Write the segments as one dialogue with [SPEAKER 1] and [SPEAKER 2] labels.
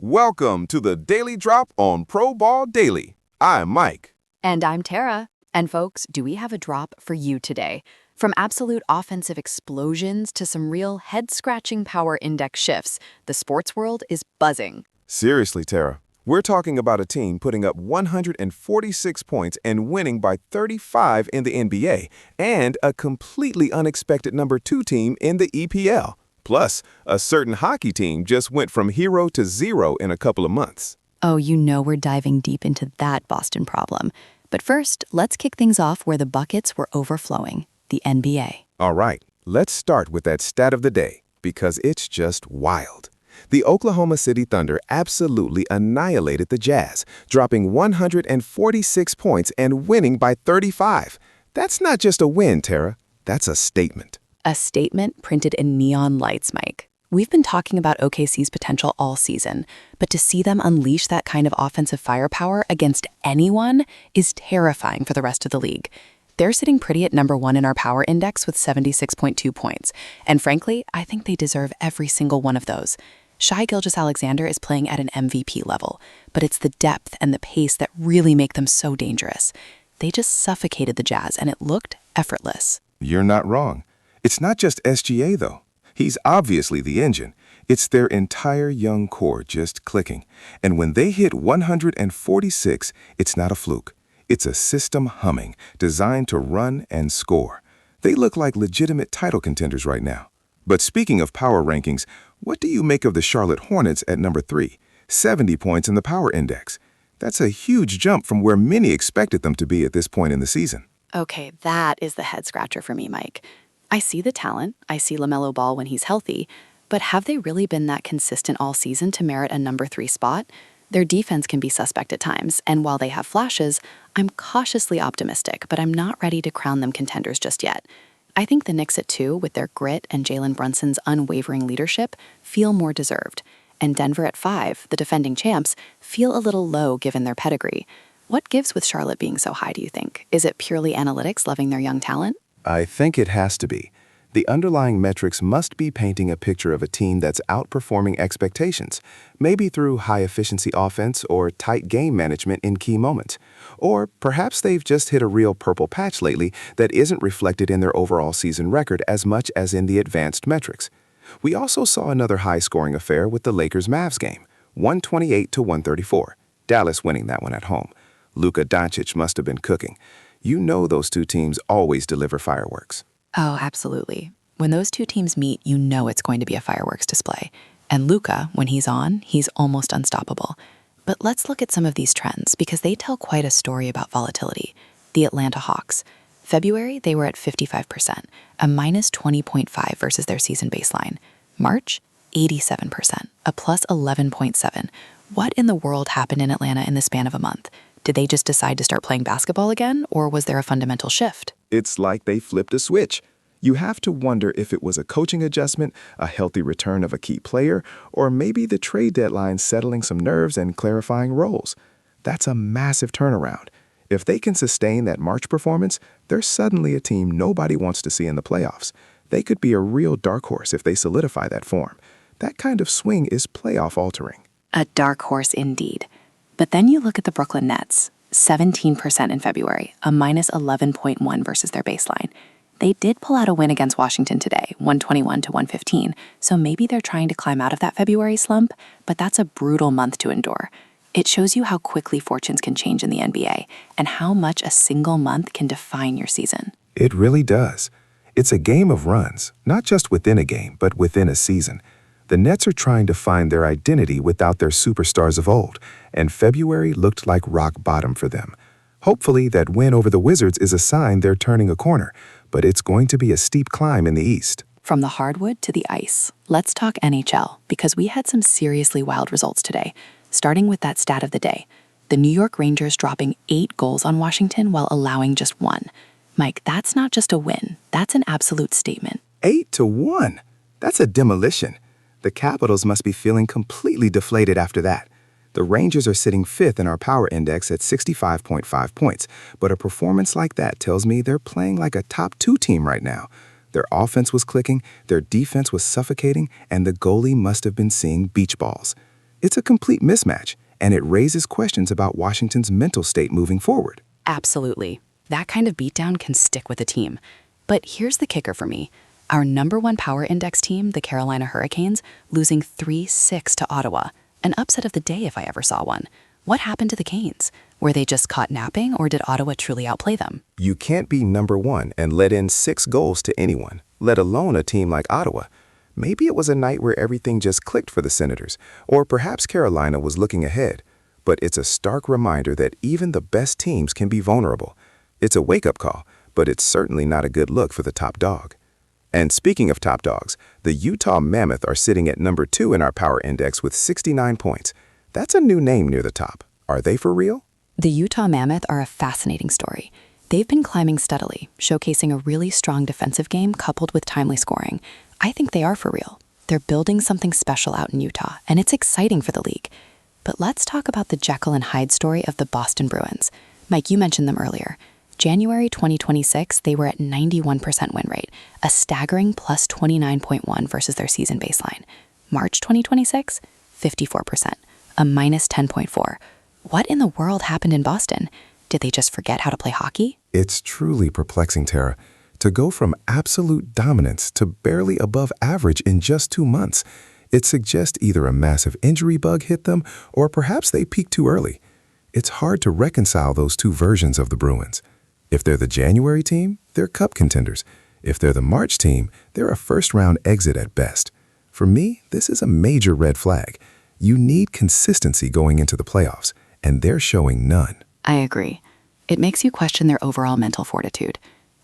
[SPEAKER 1] Welcome to the Daily Drop on Pro Ball Daily. I'm Mike.
[SPEAKER 2] And I'm Tara. And folks, do we have a drop for you today? From absolute offensive explosions to some real head-scratching power index shifts, the sports world is buzzing.
[SPEAKER 1] Seriously, Tara, we're talking about a team putting up 146 points and winning by 35 in the NBA, and a completely unexpected number 2 team in the EPL. Plus, a certain hockey team just went from hero to zero in a couple of months.
[SPEAKER 2] Oh, you know we're diving deep into that Boston problem. But first, let's kick things off where the buckets were overflowing, the NBA.
[SPEAKER 1] All right, let's start with that stat of the day, because it's just wild. The Oklahoma City Thunder absolutely annihilated the Jazz, dropping 146 points and winning by 35. That's not just a win, Tara. That's a statement.
[SPEAKER 2] A statement printed in neon lights, Mike. We've been talking about OKC's potential all season, but to see them unleash that kind of offensive firepower against anyone is terrifying for the rest of the league. They're sitting pretty at number 1 in our power index with 76.2 points, and frankly, I think they deserve every single one of those. Shai Gilgeous-Alexander is playing at an MVP level, but it's the depth and the pace that really make them so dangerous. They just suffocated the Jazz, and it looked effortless.
[SPEAKER 1] You're not wrong. It's not just SGA, though. He's obviously the engine. It's their entire young core just clicking. And when they hit 146, it's not a fluke. It's a system humming, designed to run and score. They look like legitimate title contenders right now. But speaking of power rankings, what do you make of the Charlotte Hornets at number 3? 70 points in the power index. That's a huge jump from where many expected them to be at this point in the season.
[SPEAKER 2] Okay, that is the head-scratcher for me, Mike. I see the talent, I see LaMelo Ball when he's healthy, but have they really been that consistent all season to merit a number 3 spot? Their defense can be suspect at times, and while they have flashes, I'm cautiously optimistic, but I'm not ready to crown them contenders just yet. I think the Knicks at 2, with their grit and Jalen Brunson's unwavering leadership, feel more deserved. And Denver at 5, the defending champs, feel a little low given their pedigree. What gives with Charlotte being so high, do you think? Is it purely analytics loving their young talent?
[SPEAKER 3] I think it has to be. The underlying metrics must be painting a picture of a team that's outperforming expectations, maybe through high-efficiency offense or tight game management in key moments. Or perhaps they've just hit a real purple patch lately that isn't reflected in their overall season record as much as in the advanced metrics. We also saw another high-scoring affair with the Lakers-Mavs game, 128-134, Dallas winning that one at home. Luka Doncic must have been cooking. You know those two teams always deliver fireworks.
[SPEAKER 2] Oh, absolutely. When those two teams meet, you know it's going to be a fireworks display. And Luka, when he's on, he's almost unstoppable. But let's look at some of these trends because they tell quite a story about volatility. The Atlanta Hawks. February, they were at 55%, a minus 20.5 versus their season baseline. March, 87%, a plus 11.7. What in the world happened in Atlanta in the span of a month? Did they just decide to start playing basketball again, or was there a fundamental shift?
[SPEAKER 3] It's like they flipped a switch. You have to wonder if it was a coaching adjustment, a healthy return of a key player, or maybe the trade deadline settling some nerves and clarifying roles. That's a massive turnaround. If they can sustain that March performance, they're suddenly a team nobody wants to see in the playoffs. They could be a real dark horse if they solidify that form. That kind of swing is playoff-altering.
[SPEAKER 2] A dark horse indeed. But then you look at the Brooklyn Nets, 17% in February, a minus 11.1 versus their baseline. They did pull out a win against Washington today, 121-115, so maybe they're trying to climb out of that February slump, but that's a brutal month to endure. It shows you how quickly fortunes can change in the NBA and how much a single month can define your season.
[SPEAKER 3] It really does. It's a game of runs, not just within a game, but within a season. The Nets are trying to find their identity without their superstars of old, and February looked like rock bottom for them. Hopefully, that win over the Wizards is a sign they're turning a corner, but it's going to be a steep climb in the East.
[SPEAKER 2] From the hardwood to the ice, let's talk NHL, because we had some seriously wild results today, starting with that stat of the day. The New York Rangers dropping 8 goals on Washington while allowing just 1. Mike, that's not just a win, that's an absolute statement.
[SPEAKER 3] 8-1. That's a demolition. The Capitals must be feeling completely deflated after that. The Rangers are sitting 5th in our power index at 65.5 points, but a performance like that tells me they're playing like a top 2 team right now. Their offense was clicking, their defense was suffocating, and the goalie must have been seeing beach balls. It's a complete mismatch, and it raises questions about Washington's mental state moving forward.
[SPEAKER 2] Absolutely. That kind of beatdown can stick with a team. But here's the kicker for me. Our #1 power index team, the Carolina Hurricanes, losing 3-6 to Ottawa. An upset of the day if I ever saw one. What happened to the Canes? Were they just caught napping, or did Ottawa truly outplay them?
[SPEAKER 3] You can't be #1 and let in 6 goals to anyone, let alone a team like Ottawa. Maybe it was a night where everything just clicked for the Senators, or perhaps Carolina was looking ahead. But it's a stark reminder that even the best teams can be vulnerable. It's a wake-up call, but it's certainly not a good look for the top dog. And speaking of top dogs, the Utah Mammoth are sitting at #2 in our power index with 69 points. That's a new name near the top. Are they for real?
[SPEAKER 2] The Utah Mammoth are a fascinating story. They've been climbing steadily, showcasing a really strong defensive game coupled with timely scoring. I think they are for real. They're building something special out in Utah, and it's exciting for the league. But let's talk about the Jekyll and Hyde story of the Boston Bruins. Mike, you mentioned them earlier. January 2026, they were at 91% win rate, a staggering plus 29.1 versus their season baseline. March 2026, 54%, a minus 10.4. What in the world happened in Boston? Did they just forget how to play hockey?
[SPEAKER 3] It's truly perplexing, Tara. To go from absolute dominance to barely above average in just 2 months, it suggests either a massive injury bug hit them or perhaps they peaked too early. It's hard to reconcile those two versions of the Bruins. If they're the January team, they're cup contenders. If they're the March team, they're a first-round exit at best. For me, this is a major red flag. You need consistency going into the playoffs, and they're showing none.
[SPEAKER 2] I agree. It makes you question their overall mental fortitude.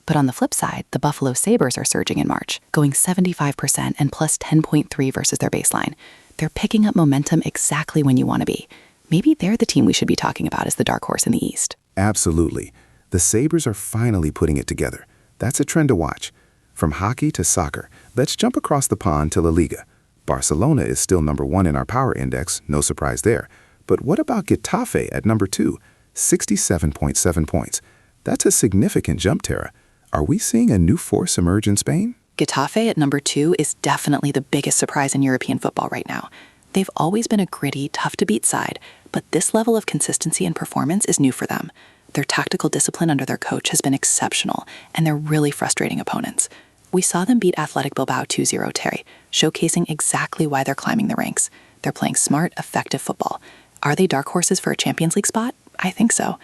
[SPEAKER 2] But on the flip side, the Buffalo Sabres are surging in March, going 75% and plus 10.3 versus their baseline. They're picking up momentum exactly when you want to be. Maybe they're the team we should be talking about as the dark horse in the East.
[SPEAKER 3] Absolutely. The Sabres are finally putting it together. That's a trend to watch. From hockey to soccer, let's jump across the pond to La Liga. Barcelona is still #1 in our power index, no surprise there. But what about Getafe at #2, 67.7 points? That's a significant jump, Tara. Are we seeing a new force emerge in Spain?
[SPEAKER 2] Getafe at #2 is definitely the biggest surprise in European football right now. They've always been a gritty, tough-to-beat side, but this level of consistency and performance is new for them. Their tactical discipline under their coach has been exceptional, and they're really frustrating opponents. We saw them beat Athletic Bilbao 2-0, Terry, showcasing exactly why they're climbing the ranks. They're playing smart, effective football. Are they dark horses for a Champions League spot? I think so.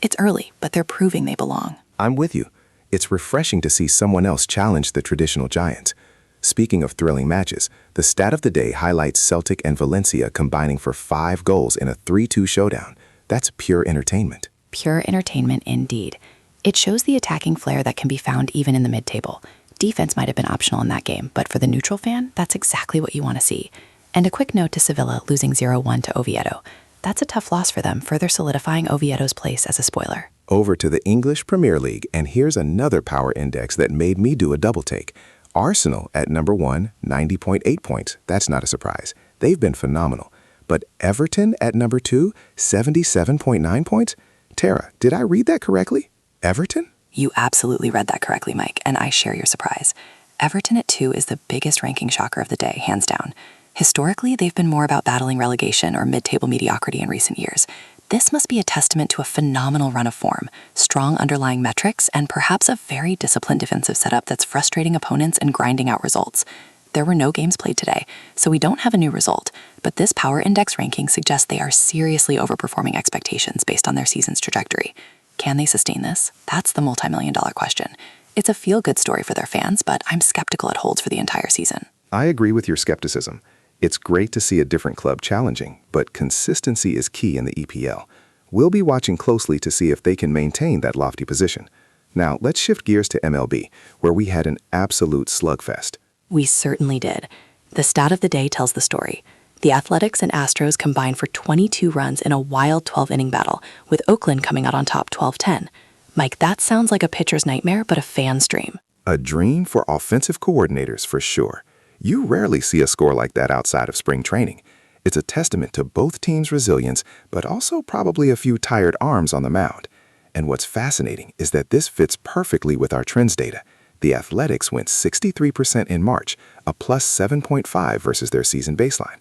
[SPEAKER 2] It's early, but they're proving they belong.
[SPEAKER 3] I'm with you. It's refreshing to see someone else challenge the traditional giants. Speaking of thrilling matches, the stat of the day highlights Celtic and Valencia combining for 5 goals in a 3-2 showdown. That's pure entertainment.
[SPEAKER 2] Pure entertainment indeed. It shows the attacking flair that can be found even in the mid-table. Defense might have been optional in that game, but for the neutral fan, that's exactly what you want to see. And a quick note to Sevilla losing 0-1 to Oviedo. That's a tough loss for them, further solidifying Oviedo's place as a spoiler.
[SPEAKER 3] Over to the English Premier League, and here's another power index that made me do a double take. Arsenal at #1, 90.8 points. That's not a surprise. They've been phenomenal. But Everton at #2, 77.9 points? Tara, did I read that correctly? Everton?
[SPEAKER 2] You absolutely read that correctly, Mike, and I share your surprise. Everton at 2 is the biggest ranking shocker of the day, hands down. Historically, they've been more about battling relegation or mid-table mediocrity in recent years. This must be a testament to a phenomenal run of form, strong underlying metrics, and perhaps a very disciplined defensive setup that's frustrating opponents and grinding out results. There were no games played today, so we don't have a new result, but this power index ranking suggests they are seriously overperforming expectations based on their season's trajectory. Can they sustain this? That's the multi-million-dollar question. It's a feel-good story for their fans, but I'm skeptical it holds for the entire season.
[SPEAKER 3] I agree with your skepticism. It's great to see a different club challenging, but consistency is key in the EPL. We'll be watching closely to see if they can maintain that lofty position. Now, let's shift gears to MLB, where we had an absolute slugfest.
[SPEAKER 2] We certainly did. The stat of the day tells the story. The Athletics and Astros combined for 22 runs in a wild 12-inning battle, with Oakland coming out on top 12-10. Mike, that sounds like a pitcher's nightmare, but a fan's dream.
[SPEAKER 3] A dream for offensive coordinators, for sure. You rarely see a score like that outside of spring training. It's a testament to both teams' resilience, but also probably a few tired arms on the mound. And what's fascinating is that this fits perfectly with our trends data. The Athletics went 63% in March, a plus 7.5 versus their season baseline.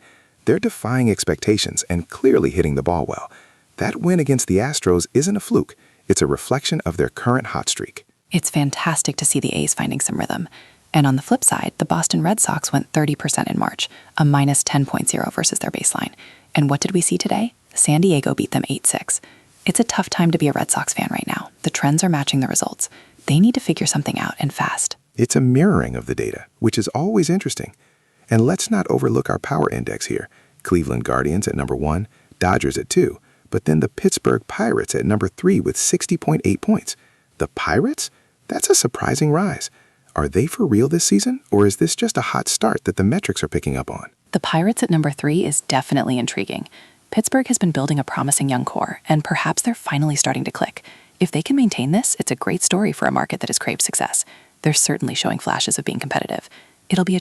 [SPEAKER 1] They're defying expectations and clearly hitting the ball well. That win against the Astros isn't a fluke. It's a reflection of their current hot streak.
[SPEAKER 2] It's fantastic to see the A's finding some rhythm. And on the flip side, the Boston Red Sox went 30% in March, a minus 10.0 versus their baseline. And what did we see today? San Diego beat them 8-6. It's a tough time to be a Red Sox fan right now. The trends are matching the results. They need to figure something out, and fast.
[SPEAKER 1] It's a mirroring of the data, which is always interesting. And let's not overlook our power index here. Cleveland Guardians at number 1, Dodgers at 2, but then the Pittsburgh Pirates at number 3 with 60.8 points. The Pirates? That's a surprising rise. Are they for real this season, or is this just a hot start that the metrics are picking up on?
[SPEAKER 2] The Pirates at number 3 is definitely intriguing. Pittsburgh has been building a promising young core, and perhaps they're finally starting to click. If they can maintain this, it's a great story for a market that has craved success. They're certainly showing flashes of being competitive. It'll be a